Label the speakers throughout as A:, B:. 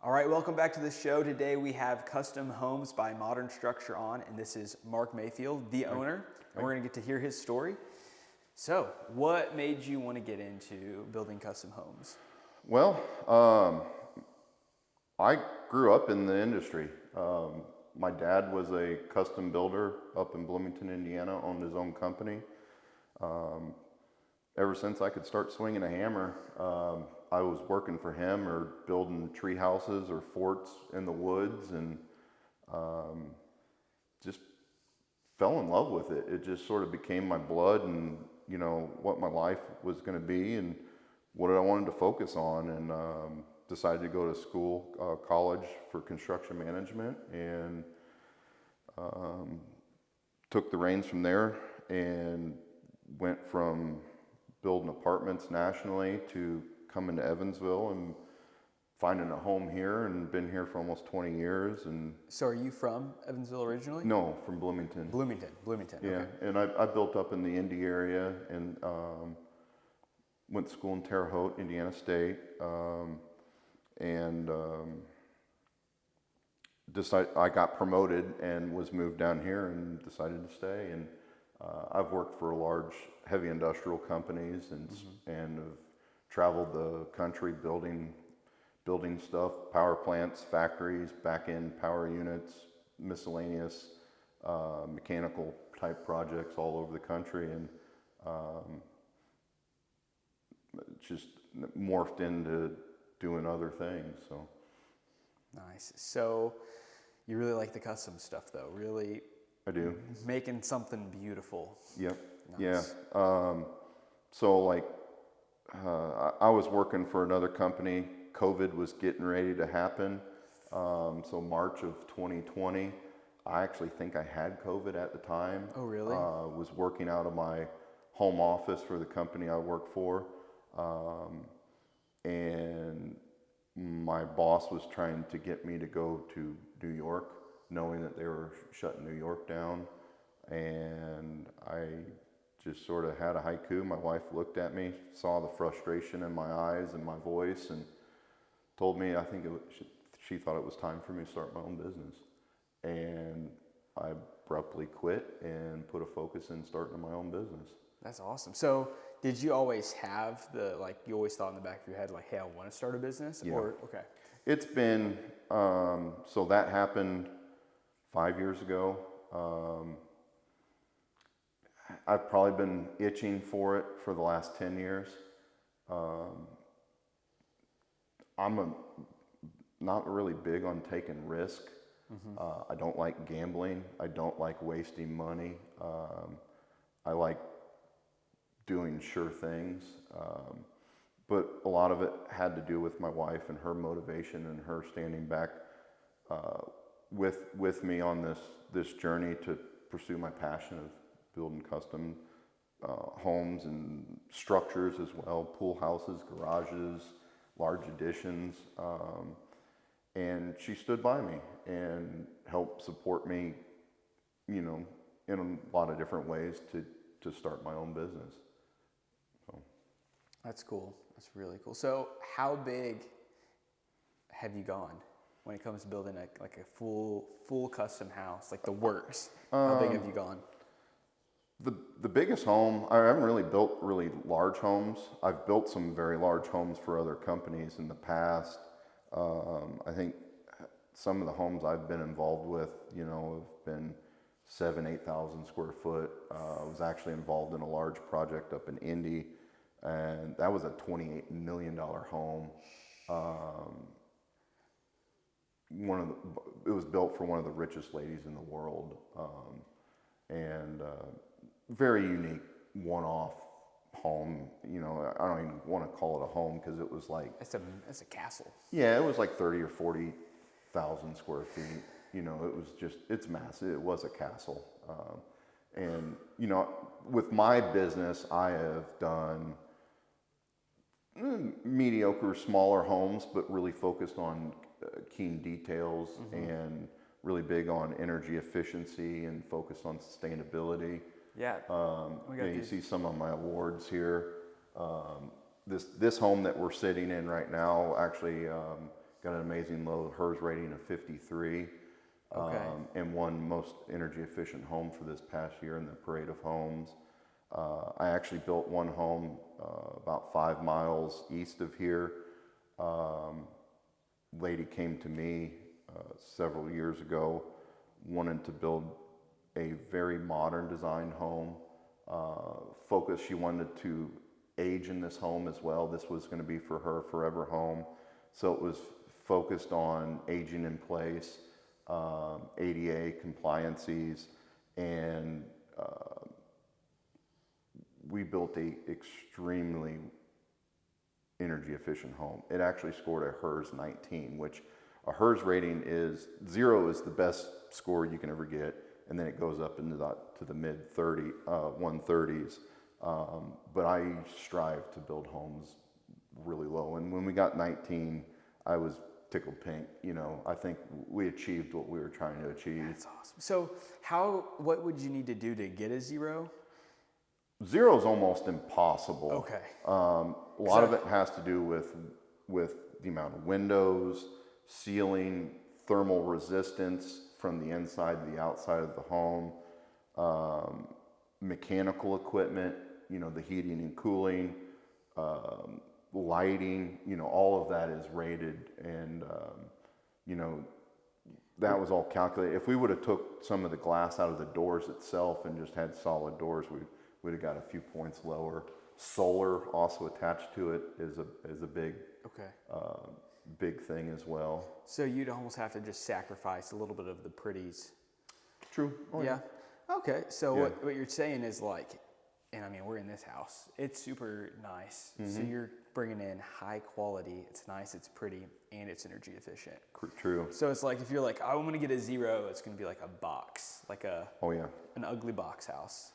A: All right, welcome back to the show. Today we have Custom Homes by Modern Structure on, and this is Mark Mayfield, the owner, and we're going to get to hear his story. So, what made you want to get into building custom homes?
B: Well, I grew up in the industry. My dad was a custom builder up in Bloomington, Indiana, owned his own company. Ever since I could start swinging a hammer, I was working for him or building tree houses or forts in the woods, and just fell in love with it. It just sort of became my blood, and what my life was going to be and what I wanted to focus on, and decided to go to school, college for construction management, and took the reins from there and went from building apartments nationally to coming to Evansville and finding a home here, and been here for almost 20 years. And
A: So, are you from Evansville originally?
B: no, from Bloomington.
A: Bloomington.
B: Yeah,
A: Okay.
B: and I built up in the Indy area, and went to school in Terre Haute, Indiana State, and I got promoted and was moved down here and decided to stay. And I've worked for large heavy industrial companies, and have traveled the country building stuff, power plants, factories, back-end power units, miscellaneous mechanical type projects all over the country, and just morphed into doing other things. So
A: Nice. So, you really like the custom stuff, though. Really
B: I do.
A: making something beautiful.
B: Yep.
A: Nice.
B: Yeah. So like, I was working for another company. COVID was getting ready to happen. So March of 2020, I actually think I had COVID at the time.
A: Oh, really?
B: Was working out of my home office for the company I work for. And my boss was trying to get me to go to New York, knowing that they were shutting New York down. And I just sort of had a haiku. My wife looked at me, saw the frustration in my eyes and my voice, and told me she thought it was time for me to start my own business. And I abruptly quit and put a focus in starting my own business.
A: That's awesome. So, did you always have you always thought in the back of your head, like, hey, I want to start a business?
B: Yeah.
A: Or, okay.
B: It's been, so that happened 5 years ago. I've probably been itching for it for the last 10 years. I'm not really big on taking risk. I don't like gambling. I don't like wasting money. I like doing sure things. But a lot of it had to do with my wife and her motivation and her standing back with me on this journey to pursue my passion of building custom homes and structures as well, pool houses, garages, large additions. And she stood by me and helped support me, in a lot of different ways to start my own business. So.
A: That's cool. That's really cool. So, how big have you gone when it comes to building a full custom house, like the works? How big have you gone?
B: The biggest home, I haven't really built really large homes. I've built some very large homes for other companies in the past. I think some of the homes I've been involved with, have been 8,000 square foot. I was actually involved in a large project up in Indy, and that was a $28 million home. It was built for one of the richest ladies in the world, and very unique one-off home. I don't even want to call it a home because it was like
A: It's a castle.
B: yeah, it was like 30 or 40,000 square feet. It was it's massive. It was a castle. And with my business, I have done mediocre, smaller homes, but really focused on keen details, and really big on energy efficiency and focused on sustainability.
A: Yeah.
B: You see some of my awards here. This home that we're sitting in right now actually got an amazing low HERS rating of 53,
A: Okay.
B: and won most energy efficient home for this past year in the Parade of Homes. I actually built one home about 5 miles east of here. Lady came to me several years ago, wanted to build a very modern design home. She wanted to age in this home as well. This was going to be for her forever home. So it was focused on aging in place, ADA compliances, and we built a extremely energy efficient home. It actually scored a HERS 19, which a HERS rating is 0 is the best score you can ever get, and then it goes up into the mid 130s. But I strive to build homes really low, and when we got 19, I was tickled pink. You know, I think we achieved what we were trying to achieve.
A: That's awesome. So what would you need to do to get a 0?
B: 0 is almost impossible.
A: Okay.
B: A lot of it has to do with the amount of windows, ceiling, thermal resistance from the inside to the outside of the home, mechanical equipment, you know, the heating and cooling, lighting, you know, all of that is rated, and you know, that was all calculated. If we would have took some of the glass out of the doors itself and just had solid doors, we'd have got a few points lower. Solar also attached to it is a big big thing as well.
A: So you'd almost have to just sacrifice a little bit of the pretties.
B: True. Oh,
A: yeah. Okay. So
B: Yeah.
A: what you're saying is like, and I mean, we're in this house. It's super nice. So you're bringing in high quality. It's nice. It's pretty, and it's energy efficient.
B: True.
A: So it's like if you're like, I'm gonna get a 0, it's gonna be like a box, like
B: Oh yeah.
A: an ugly box house.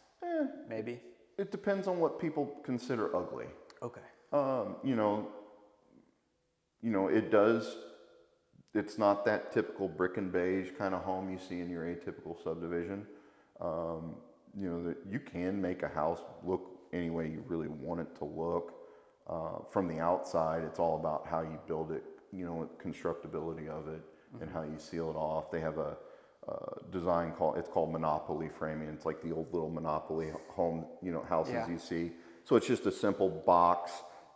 A: Maybe.
B: It depends on what people consider ugly.
A: Okay.
B: You know, it does. It's not that typical brick and beige kind of home you see in your atypical subdivision. You know, that you can make a house look any way you really want it to look. From the outside, it's all about how you build it, you know, constructability of it, and how you seal it off. They have a design called Monopoly framing. It's like the old little Monopoly home, you know, houses you see. So it's just a simple box,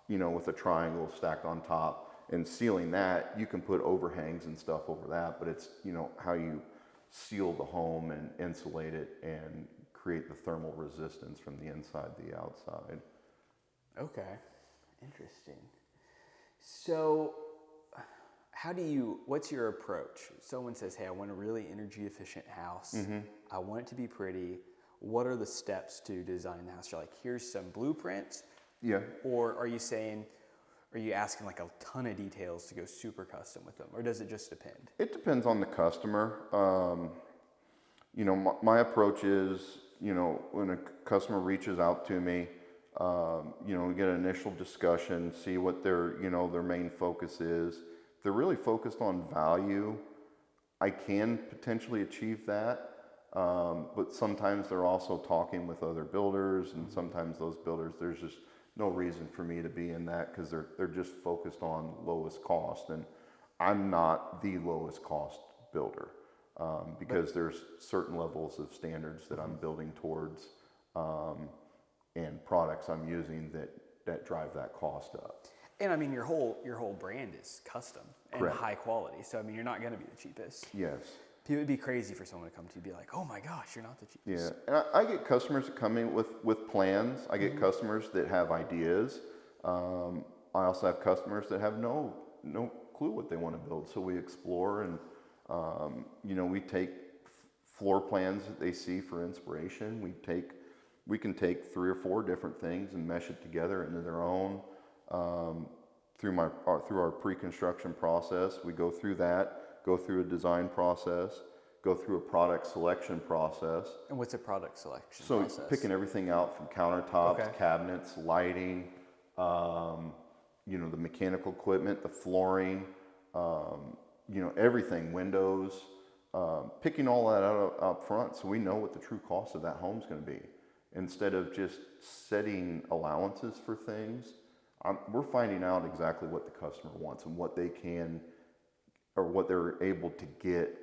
B: you know, with a triangle stacked on top. And sealing that, you can put overhangs and stuff over that, but it's, you know, how you seal the home and insulate it and create the thermal resistance from the inside to the outside.
A: Okay. Interesting. So what's your approach? Someone says, hey, I want a really energy efficient house. I want it to be pretty. What are the steps to design the house? You're like, here's some blueprints.
B: Yeah.
A: Or are you asking like a ton of details to go super custom with them? Or does it just depend?
B: It depends on the customer. You know, my approach is, you know, when a customer reaches out to me, you know, we get an initial discussion, see what their main focus is. If they're really focused on value, I can potentially achieve that. But sometimes they're also talking with other builders, and sometimes those builders, there's just no reason for me to be in that because they're just focused on lowest cost, and I'm not the lowest cost builder because there's certain levels of standards that I'm building towards, and products I'm using that drive that cost up.
A: And I mean, your whole brand is custom and
B: Correct.
A: high quality. So I mean, you're not going to be the cheapest.
B: Yes.
A: It would be crazy for someone to come to you and be like, oh my gosh, you're not the cheapest.
B: Yeah, and I get customers that come in with plans. I get customers that have ideas. I also have customers that have no clue what they want to build. So we explore, and you know, we take floor plans that they see for inspiration. We can take 3 or 4 different things and mesh it together into their own. Through our pre-construction process, we go through that. Go through a design process, go through a product selection process.
A: And what's a product selection
B: process? So picking everything out from countertops, cabinets, lighting, you know, the mechanical equipment, the flooring, you know, everything, windows, picking all that out up front so we know what the true cost of that home is going to be. Instead of just setting allowances for things, we're finding out exactly what the customer wants and what they can or what they're able to get.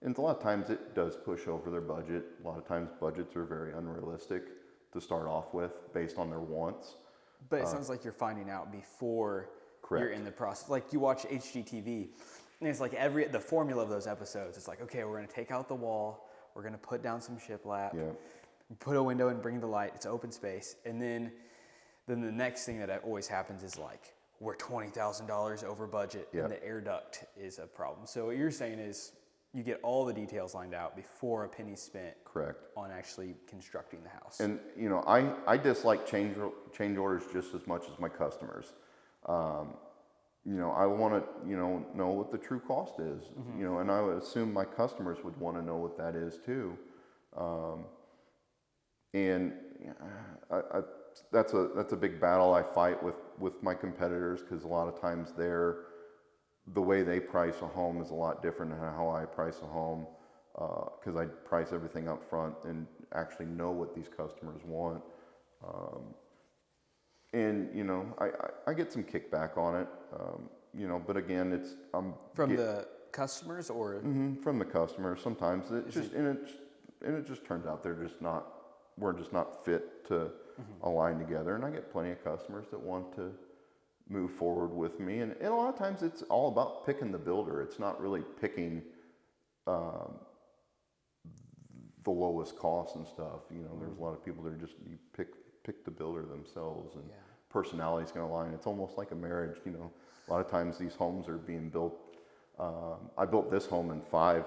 B: And a lot of times it does push over their budget. A lot of times budgets are very unrealistic to start off with based on their wants.
A: But it sounds like you're finding out before
B: Correct.
A: you're in the process. Like you watch HGTV, and it's like the formula of those episodes. It's like, okay, we're going to take out the wall. We're going to put down some shiplap.
B: Yeah.
A: Put a window and bring the light. It's open space. And then the next thing that always happens is like, we're $20,000 over budget,
B: Yep.
A: and the air duct is a problem. So what you're saying is you get all the details lined out before a penny's spent.
B: Correct.
A: On actually constructing the house.
B: And I dislike change orders just as much as my customers. I want to know what the true cost is. And I would assume my customers would want to know what that is too. And that's a big battle I fight with my competitors, because a lot of times the way they price a home is a lot different than how I price a home, because I price everything up front and actually know what these customers want. And I get some kickback on it, but again,
A: From the customers or?
B: From the customers. Sometimes it just turns out we're just not fit to align together. And I get plenty of customers that want to move forward with me. And a lot of times it's all about picking the builder. It's not really picking the lowest cost and stuff. There's a lot of people that are just, you pick the builder themselves, and personality's going to align. It's almost like a marriage. A lot of times these homes are being built. I built this home in 4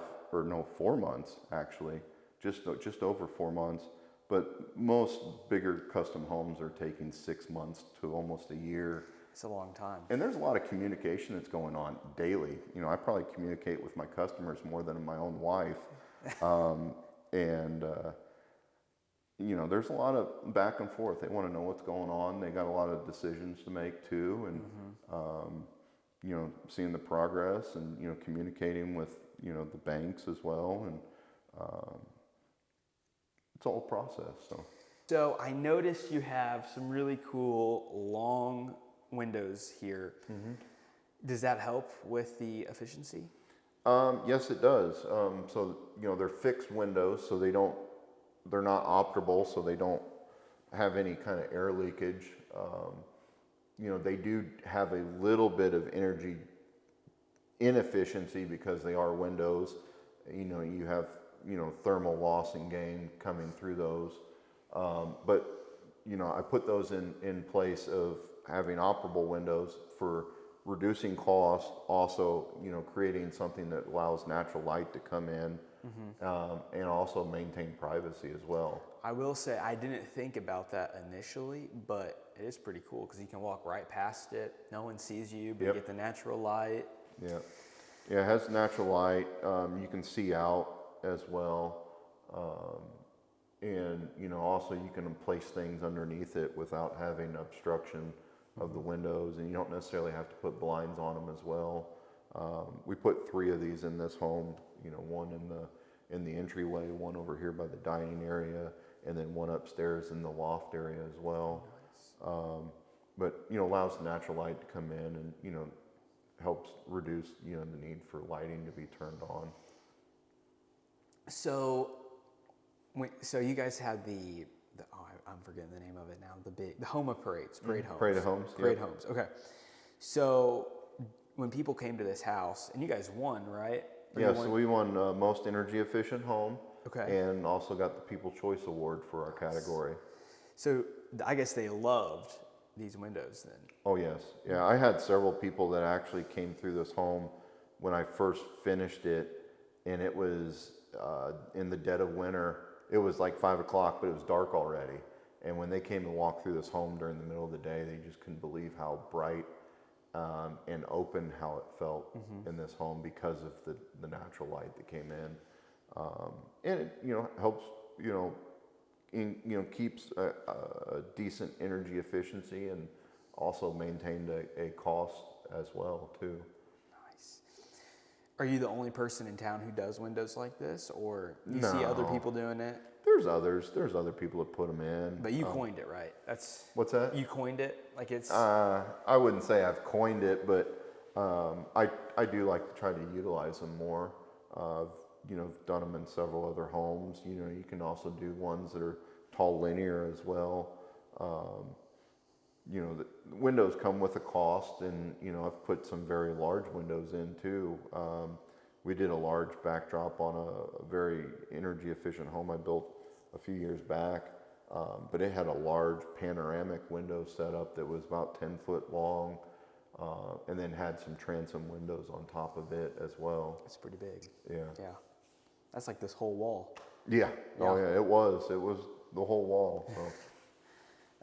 B: months actually, just over 4 months. But most bigger custom homes are taking 6 months to almost a year.
A: It's a long time.
B: And there's a lot of communication that's going on daily. I probably communicate with my customers more than my own wife. There's a lot of back and forth. They want to know what's going on. They got a lot of decisions to make too. And, seeing the progress and, communicating with, the banks as well. And, it's all a process.
A: So I noticed you have some really cool long windows here. Does that help with the efficiency?
B: Yes, it does. So they're fixed windows, so they're not operable, so they don't have any kind of air leakage. They do have a little bit of energy inefficiency because they are windows. You have thermal loss and gain coming through those. But I put those in place of having operable windows for reducing cost, also, creating something that allows natural light to come in, and also maintain privacy as well.
A: I will say I didn't think about that initially, but it is pretty cool because you can walk right past it. No one sees you, but you get the natural light.
B: Yeah. Yeah, it has natural light. You can see out as well. And, also you can place things underneath it without having obstruction of the windows, and you don't necessarily have to put blinds on them as well. We put 3 of these in this home, one in the entryway, one over here by the dining area, and then one upstairs in the loft area as well. Nice. But allows natural light to come in, and helps reduce the need for lighting to be turned on.
A: So you guys had I'm forgetting the name of it now. The Homa Parades, Parade Homes.
B: Parade of Homes.
A: Parade Homes. Okay. So when people came to this house, and you guys won, right?
B: So we won most energy efficient home.
A: Okay.
B: And also got the People's Choice Award for our category.
A: So I guess they loved these windows then.
B: Oh yes, yeah. I had several people that actually came through this home when I first finished it, and it was in the dead of winter. It was like 5 o'clock, but it was dark already. And when they came and walked through this home during the middle of the day, they just couldn't believe how bright and open how it felt in this home because of the natural light that came in. And it helps keeps a decent energy efficiency, and also maintained a cost as well too.
A: Nice. Are you the only person in town who does windows like this, or you see other people doing it?
B: There's others. There's other people that put them in.
A: But you coined it, right?
B: What's that?
A: You coined it, like it's.
B: I wouldn't say I've coined it, but I do like to try to utilize them more. Done them in several other homes. You can also do ones that are tall linear as well. The windows come with a cost, and I've put some very large windows in too. We did a large backdrop on a very energy efficient home I built a few years back, but it had a large panoramic window setup that was about 10 foot long, and then had some transom windows on top of it as well.
A: It's pretty big.
B: Yeah.
A: Yeah. That's like this whole wall.
B: Yeah. Oh yeah, it was the whole wall. So.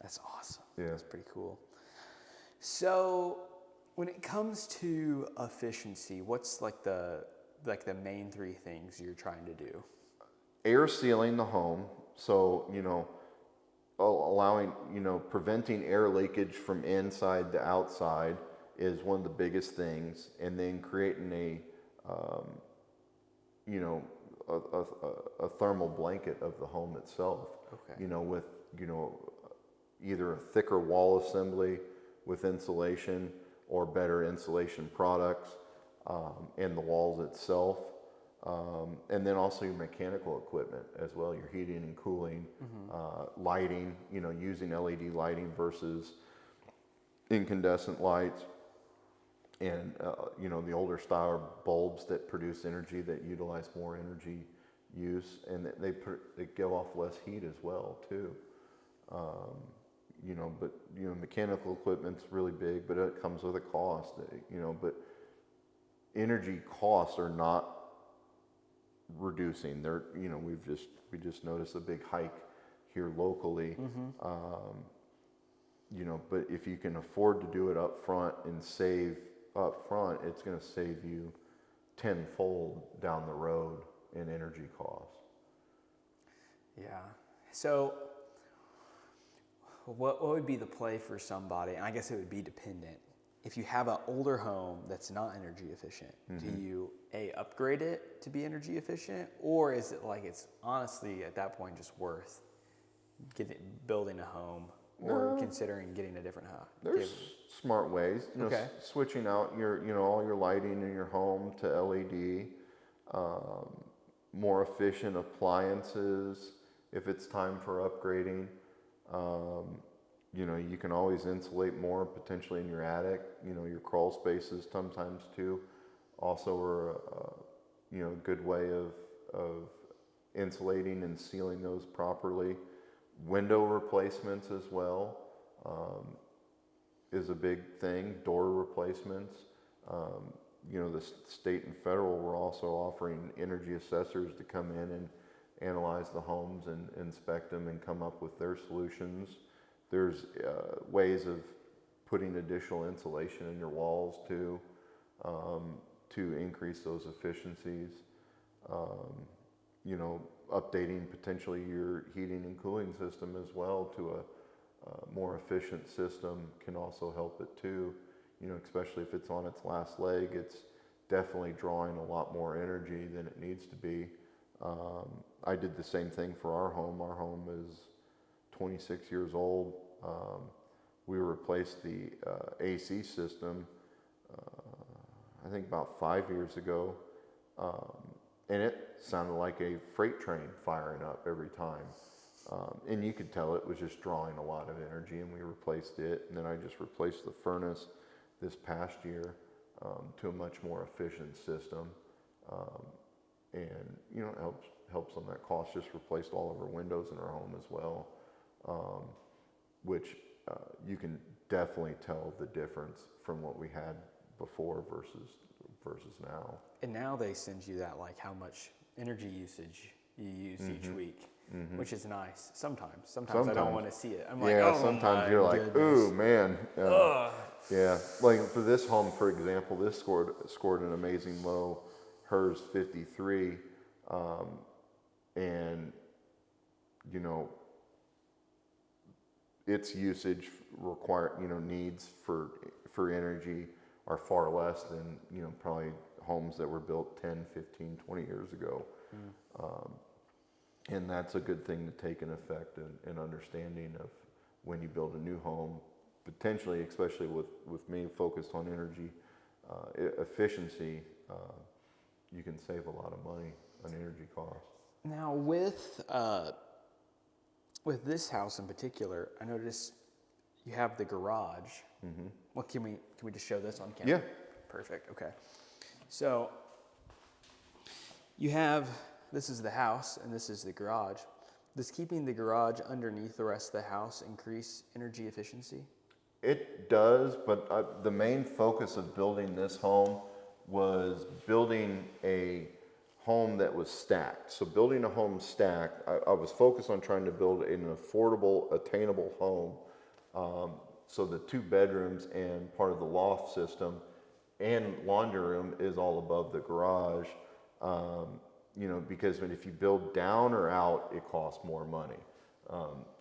A: That's awesome.
B: Yeah.
A: That's pretty cool. So when it comes to efficiency, what's like the main three things you're trying to do?
B: Air sealing the home, so allowing preventing air leakage from inside to outside is one of the biggest things, and then creating a thermal blanket of the home itself.
A: Okay.
B: With either a thicker wall assembly with insulation or better insulation products, and the walls itself. And then also your mechanical equipment as well, your heating and cooling, lighting, using LED lighting versus incandescent lights, and the older style bulbs that produce energy that utilize more energy use, and they give off less heat as well too. But mechanical equipment's really big, but it comes with a cost. But energy costs are not reducing. They're we just noticed a big hike here locally. But if you can afford to do it up front and save up front, it's going to save you tenfold down the road in energy costs.
A: Yeah. So what would be the play for somebody? And I guess it would be dependent. If you have an older home that's not energy efficient, do you upgrade it to be energy efficient, or is it like it's honestly at that point just worth building a home or considering getting a different house?
B: There's smart ways,
A: Okay.
B: Switching out your all your lighting in your home to LED, more efficient appliances if it's time for upgrading. You can always insulate more potentially in your attic. Your crawl spaces sometimes too also are a good way of insulating and sealing those properly. Window replacements as well is a big thing. Door replacements. The state and federal were also offering energy assessors to come in and analyze the homes and inspect them and come up with their solutions. There's ways of putting additional insulation in your walls too, to increase those efficiencies. Updating potentially your heating and cooling system as well to a more efficient system can also help it too. Especially if it's on its last leg, it's definitely drawing a lot more energy than it needs to be. I did the same thing for our home. Our home is 26 years old. We replaced the AC system, I think about 5 years ago, and it sounded like a freight train firing up every time. And you could tell it was just drawing a lot of energy, and we replaced it. And then I just replaced the furnace this past year to a much more efficient system. And it helps on that cost. Just replaced all of our windows in our home as well, which you can definitely tell the difference from what we had before versus now.
A: And now they send you that, like how much energy usage you use each week, which is nice. Sometimes I don't want to see it. I'm like,
B: sometimes you're like, ooh, man. Yeah, like for this home, for example, this scored an amazing low, hers 53, and its usage needs for energy are far less than probably homes that were built 10, 15, 20 years ago. And that's a good thing to take in effect and understanding of when you build a new home, potentially, especially with me focused on energy efficiency, you can save a lot of money on energy costs.
A: Now with this house in particular, I noticed you have the garage. Mm-hmm. Well, can we just show this on camera?
B: Yeah.
A: Perfect. Okay. So this is the house and this is the garage. Does keeping the garage underneath the rest of the house increase energy efficiency?
B: It does, but the main focus of building this home was building a home that was stacked. So building a home stacked, I was focused on trying to build an affordable, attainable home. So the 2 bedrooms and part of the loft system and laundry room is all above the garage. Because if you build down or out, it costs more money.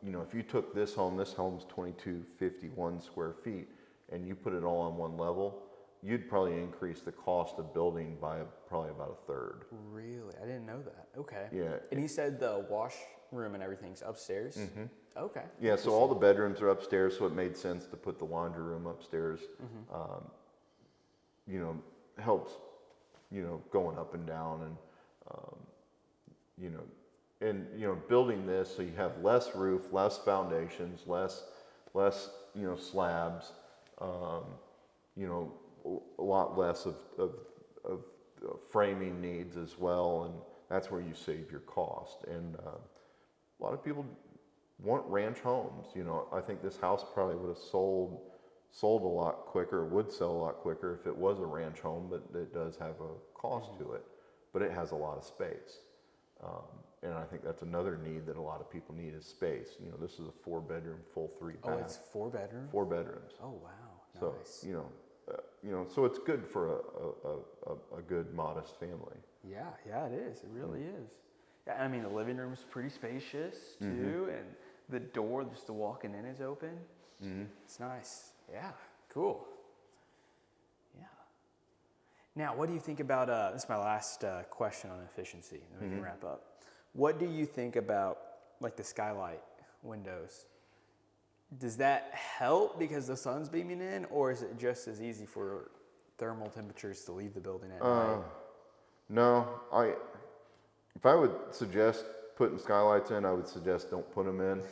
B: If you took this home's 2251 square feet, and you put it all on one level, you'd probably increase the cost of building by probably about a third.
A: Really? I didn't know that. Okay.
B: Yeah.
A: And you said the washroom and everything's upstairs? Mm-hmm. Okay.
B: Yeah, so all the bedrooms are upstairs, so it made sense to put the laundry room upstairs. Mm-hmm. Helps, going up and down and, building this so you have less roof, less foundations, less slabs, a lot less of framing needs as well, and that's where you save your cost. And a lot of people want ranch homes. I think this house probably would have sold a lot quicker, would sell a lot quicker if it was a ranch home, but it does have a cost to it, but it has a lot of space. And I think that's another need that a lot of people need is space. This is a 4-bedroom, full 3-bath.
A: Oh, it's 4 bedrooms?
B: 4 bedrooms.
A: Oh, wow.
B: So,
A: Nice.
B: So it's good for a good, modest family.
A: Yeah, it is. It really is. Yeah, I mean, the living room is pretty spacious, too, and the door, just the walking in is open. Mm-hmm. It's nice. Yeah, cool. Yeah. Now, what do you think about, this is my last question on efficiency, and then we can wrap up. What do you think about, like, the skylight windows? Does that help because the sun's beaming in, or is it just as easy for thermal temperatures to leave the building at night?
B: No, if I would suggest putting skylights in, I would suggest don't put them in.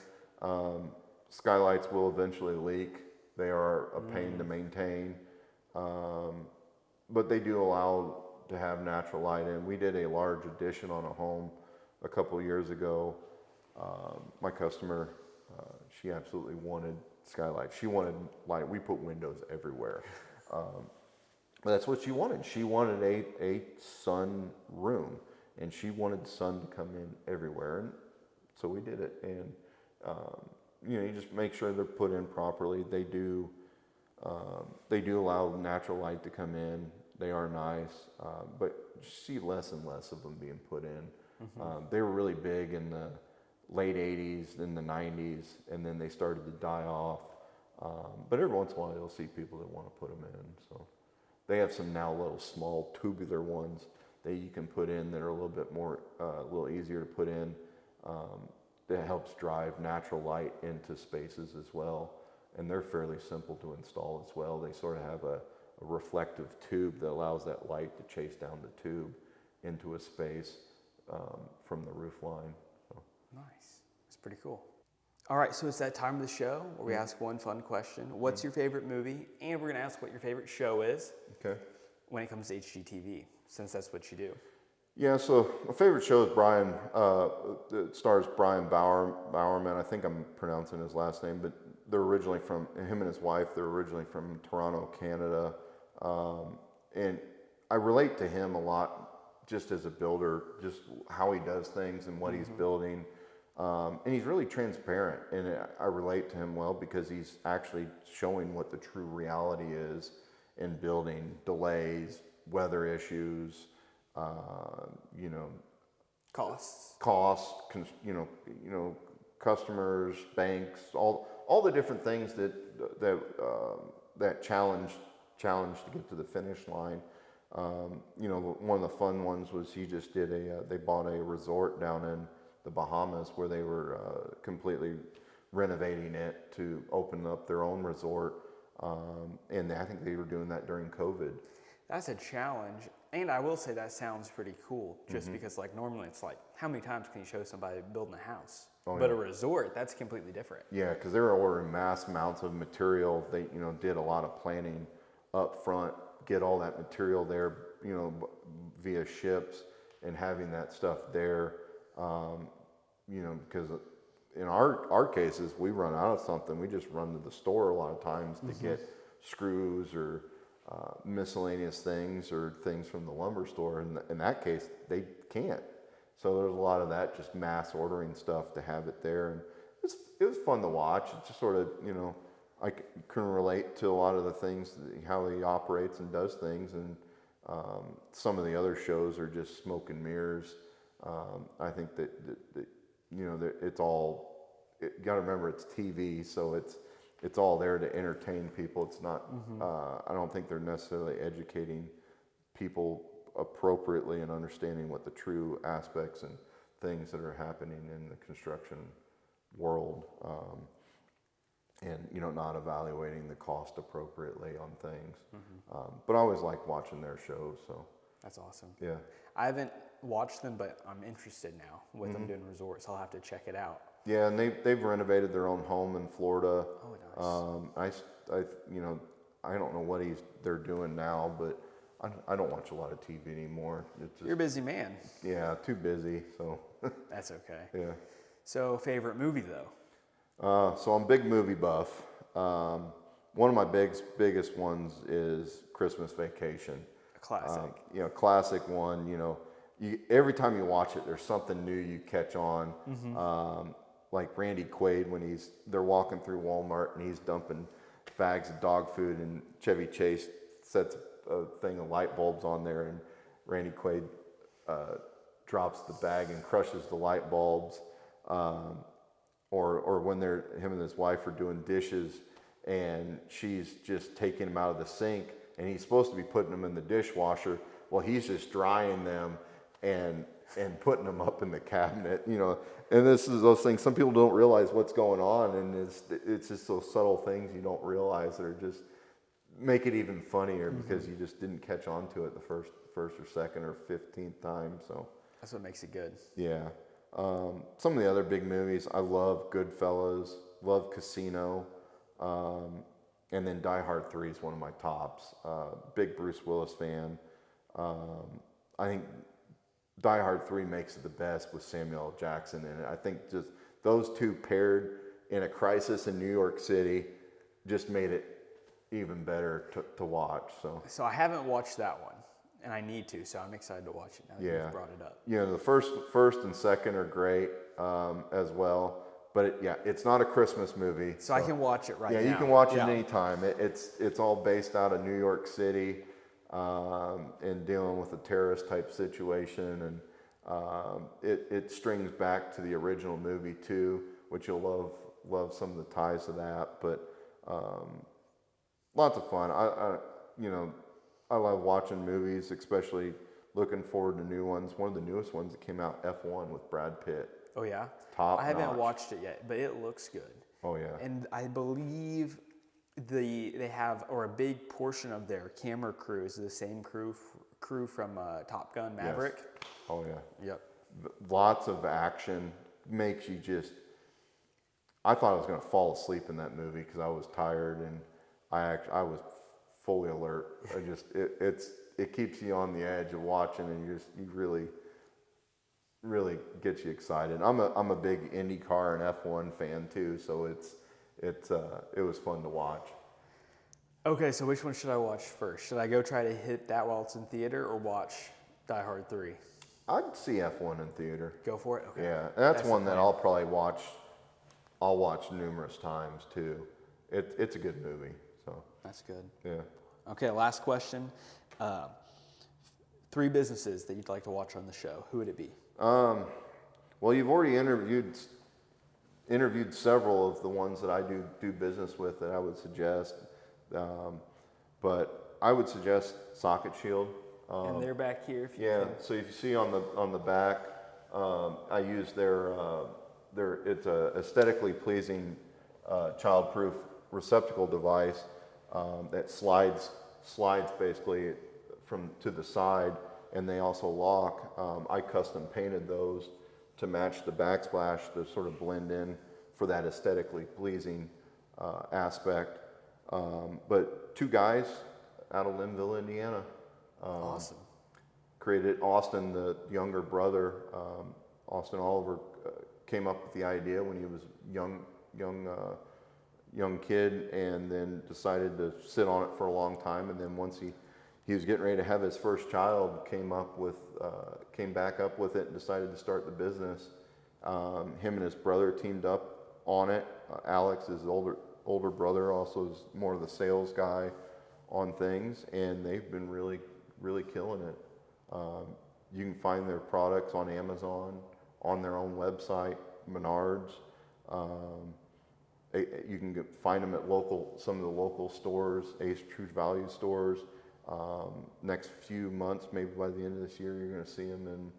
B: Skylights will eventually leak. They are a pain to maintain, but they do allow to have natural light in. We did a large addition on a home a couple of years ago. My customer, she absolutely wanted skylight. She wanted light. We put windows everywhere. But that's what she wanted. She wanted a sun room, and she wanted sun to come in everywhere. And so we did it. And, you just make sure they're put in properly. They do allow natural light to come in. They are nice, but you see less and less of them being put in. Mm-hmm. They were really big in the late 80s, in the 90s, and then they started to die off. But every once in a while, you'll see people that want to put them in. So they have some now little small tubular ones that you can put in that are a little bit more, a little easier to put in. That helps drive natural light into spaces as well. And they're fairly simple to install as well. They sort of have a reflective tube that allows that light to chase down the tube into a space from the roof line. So.
A: Nice. That's pretty cool. All right, so it's that time of the show where we ask one fun question. What's your favorite movie? And we're going to ask what your favorite show is.
B: Okay.
A: When it comes to HGTV, since that's what you do.
B: Yeah, so my favorite show is Brian. It stars Brian Bowerman. I think I'm pronouncing his last name, but they're originally from, him and his wife, they're originally from Toronto, Canada. And I relate to him a lot just as a builder, just how he does things and what he's building. And he's really transparent, and I relate to him well because he's actually showing what the true reality is in building: delays, weather issues,
A: Costs,
B: customers, banks, all the different things that challenge to get to the finish line. One of the fun ones was he just did they bought a resort down in the Bahamas where they were completely renovating it to open up their own resort, and I think they were doing that during COVID.
A: That's a challenge. And I will say that sounds pretty cool just because like normally it's like, how many times can you show somebody building a house?
B: Oh,
A: But
B: yeah.
A: a resort, that's completely different.
B: Yeah, because they were ordering mass amounts of material. They, did a lot of planning up front, get all that material there, via ships and having that stuff there. Because in our cases, we run out of something. We just run to the store a lot of times to get screws or miscellaneous things or things from the lumber store. And in that case, they can't. So there's a lot of that, just mass ordering stuff to have it there. And it was fun to watch. It just sort of, I can relate to a lot of the things, how he operates and does things. And some of the other shows are just smoke and mirrors. I think that it's all, you got to remember it's TV, so it's all there to entertain people. It's not, I don't think they're necessarily educating people appropriately and understanding what the true aspects and things that are happening in the construction world, and not evaluating the cost appropriately on things. But I always like watching their shows. So
A: That's awesome.
B: yeah,
A: I haven't watched them, but I'm interested now with them doing resorts. I'll have to check it out.
B: yeah, and they've renovated their own home in Florida.
A: Oh, nice.
B: I don't know what they're doing now, but I don't watch a lot of TV anymore. It's just,
A: You're a busy man.
B: yeah, too busy. So
A: That's okay.
B: yeah.
A: So favorite movie though?
B: So I'm a big movie buff. One of my biggest ones is Christmas Vacation.
A: A classic.
B: Classic one. Every time you watch it, there's something new you catch on. Like Randy Quaid when they're walking through Walmart and he's dumping bags of dog food, and Chevy Chase sets a thing of light bulbs on there, and Randy Quaid drops the bag and crushes the light bulbs. Or when him and his wife are doing dishes and she's just taking them out of the sink and he's supposed to be putting them in the dishwasher. Well, he's just drying them and putting them up in the cabinet, and this is those things. Some people don't realize what's going on, and it's just those subtle things you don't realize that are just make it even funnier because you just didn't catch on to it the first or second or 15th time. So
A: That's what makes it good.
B: yeah. Some of the other big movies, I love Goodfellas, love Casino, and then Die Hard 3 is one of my tops. Big Bruce Willis fan. I think Die Hard 3 makes it the best with Samuel L. Jackson in it. I think just those two paired in a crisis in New York City just made it even better to watch.
A: So I haven't watched that one, and I need to, so I'm excited to watch it now that you've brought it up.
B: The first and second are great as well, but it's not a Christmas movie.
A: So I can watch it right now.
B: Yeah, you can watch it anytime. It's all based out of New York City and dealing with a terrorist type situation, and it strings back to the original movie too, which you'll love some of the ties to that. But lots of fun. I love watching movies, especially looking forward to new ones. One of the newest ones that came out, F1 with Brad Pitt.
A: Oh yeah?
B: Top
A: I haven't
B: notch.
A: watched it yet, but it looks good.
B: Oh yeah.
A: And I believe they have, or a big portion of their camera crew is the same crew from Top Gun Maverick.
B: Yes. Oh yeah.
A: Yep.
B: Lots of action. Makes you just. I thought I was going to fall asleep in that movie because I was tired, and I was fully alert. It keeps you on the edge of watching, and you really gets you excited. I'm a big IndyCar and F1 fan too, so it was fun to watch.
A: Okay, so which one should I watch first? Should I go try to hit that while it's in theater, or watch Die Hard 3?
B: I'd see F1 in theater.
A: Go for it? Okay.
B: Yeah, that's
A: the
B: one that
A: plan.
B: I'll probably watch. I'll watch numerous times too. It's a good movie. So
A: That's good.
B: yeah.
A: Okay, last question. 3 businesses that you'd like to watch on the show. Who would it be?
B: Well, you've already interviewed several of the ones that I do business with that I would suggest, but I would suggest Socket Shield.
A: And they're back here. If you
B: Yeah.
A: can.
B: So if you see on the back, I use their it's a aesthetically pleasing childproof receptacle device that slides basically to the side, and they also lock. I custom painted those to match the backsplash to sort of blend in for that aesthetically pleasing aspect. But two guys out of Linville, Indiana.
A: Awesome.
B: Created Austin, the younger brother. Austin Oliver came up with the idea when he was young kid, and then decided to sit on it for a long time. And then once he was getting ready to have his first child, came back up with it and decided to start the business. Him and his brother teamed up on it. Alex, his older brother, also is more of the sales guy on things, and they've been really killing it. You can find their products on Amazon, on their own website, Menards. You can find them at some of the local stores, Ace True Value stores. Next few months, maybe by the end of this year, you're going to see them in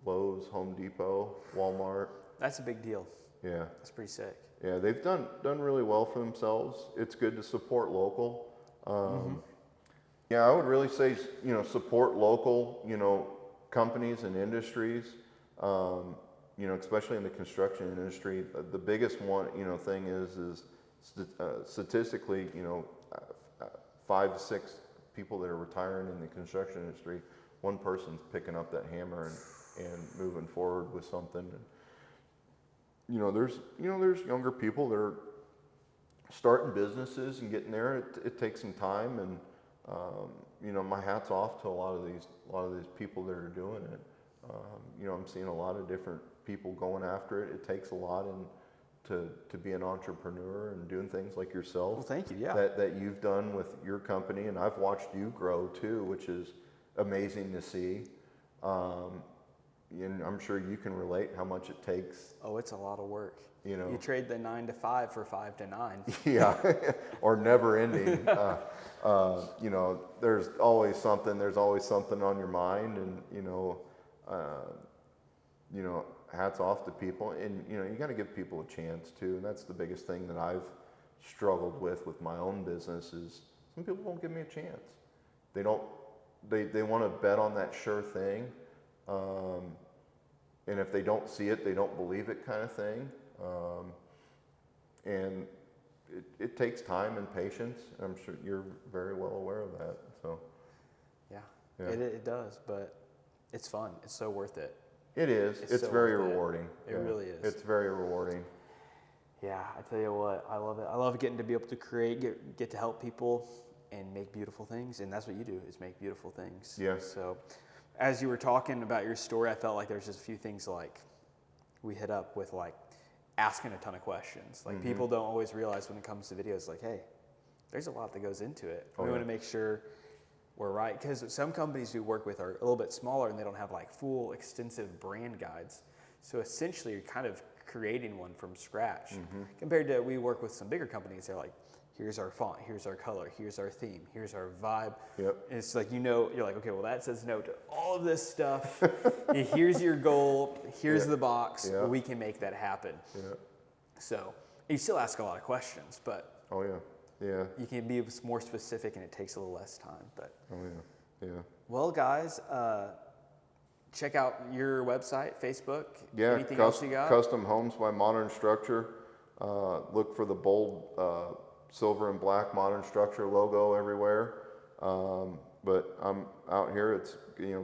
B: Lowe's, Home Depot, Walmart.
A: That's a big deal.
B: Yeah.
A: That's pretty sick.
B: Yeah, they've done really well for themselves. It's good to support local. Yeah, I would really say, support local, companies and industries, especially in the construction industry. The biggest one, thing is statistically, 5 to 6 people that are retiring in the construction industry, one person's picking up that hammer and moving forward with something. And, there's younger people that are starting businesses and getting there. It takes some time, and my hat's off to a lot of these people that are doing it. I'm seeing a lot of different people going after it. It takes a lot to be an entrepreneur and doing things like yourself.
A: Well, thank you. Yeah.
B: That you've done with your company, and I've watched you grow too, which is amazing to see. And I'm sure you can relate how much it takes.
A: Oh, it's a lot of work. You trade the 9 to 5 for 5 to 9.
B: Yeah, or never ending. There's always something. There's always something on your mind, and hats off to people. And you got to give people a chance too. And that's the biggest thing that I've struggled with my own business is some people won't give me a chance. They don't. They want to bet on that sure thing. And if they don't see it, they don't believe it, kind of thing. And it takes time and patience. I'm sure you're very well aware of that. So, yeah.
A: It does, but it's fun. It's so worth it.
B: It is. It's
A: so
B: very
A: worth it.
B: rewarding.
A: It really is.
B: It's very rewarding.
A: Yeah, I tell you what, I love it. I love getting to be able to create, get to help people and make beautiful things, and that's what you do, is make beautiful things.
B: Yeah.
A: So, as you were talking about your story, I felt like there's just a few things like we hit up with, like asking a ton of questions. Like people don't always realize when it comes to videos, like, hey, there's a lot that goes into it. We want to make sure we're right, because some companies we work with are a little bit smaller and they don't have like full extensive brand guides. So essentially you're kind of creating one from scratch. Compared to, we work with some bigger companies, they're like, here's our font, here's our color, here's our theme, here's our vibe.
B: Yep.
A: And it's like, you're like, okay, well that says no to all of this stuff. Here's your goal, here's the box, we can make that happen.
B: Yeah.
A: So you still ask a lot of questions, but you can be more specific and it takes a little less time. But well, guys, check out your website, Facebook. Anything else you got?
B: Custom Homes by Modern Structure. Look for the bold silver and black Modern Structure logo everywhere. But I'm out here. It's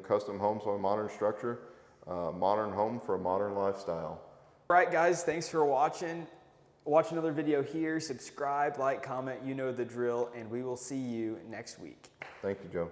B: Custom Homes by Modern Structure. Modern home for a modern lifestyle.
A: All right, guys. Thanks for watching. Watch another video here. Subscribe, like, comment. You know the drill, and we will see you next week.
B: Thank you, Joe.